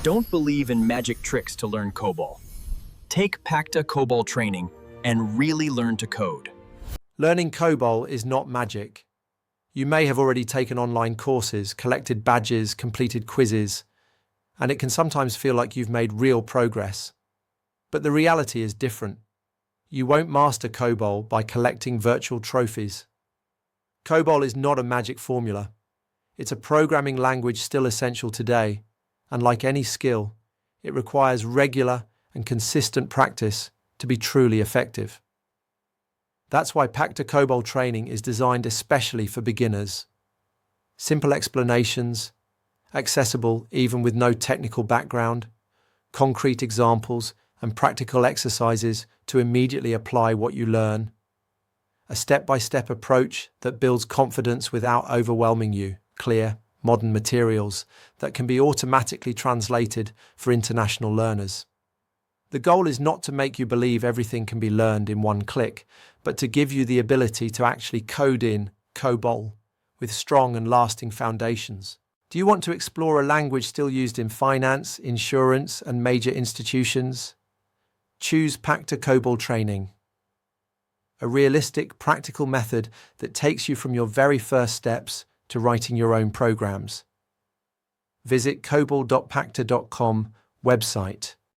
Don't believe in magic tricks to learn COBOL. Take Pacta Cobol training and really learn to code. Learning COBOL is not magic. You may have already taken online courses, collected badges, completed quizzes, and it can sometimes feel like you've made real progress. But the reality is different. You won't master COBOL by collecting virtual trophies. COBOL is not a magic formula. It's a programming language still essential today, and like any skill, it requires regular and consistent practice to be truly effective. That's why Pacta Cobol training is designed especially for beginners. Simple explanations, accessible even with no technical background, concrete examples and practical exercises to immediately apply what you learn. A step-by-step approach that builds confidence without overwhelming you, clear, modern materials that can be automatically translated for international learners. The goal is not to make you believe everything can be learned in one click, but to give you the ability to actually code in COBOL with strong and lasting foundations. Do you want to explore a language still used in finance, insurance, and major institutions? Choose Pacta Cobol training, a realistic, practical method that takes you from your very first steps to writing your own programs. Visit cobol.pacta.com website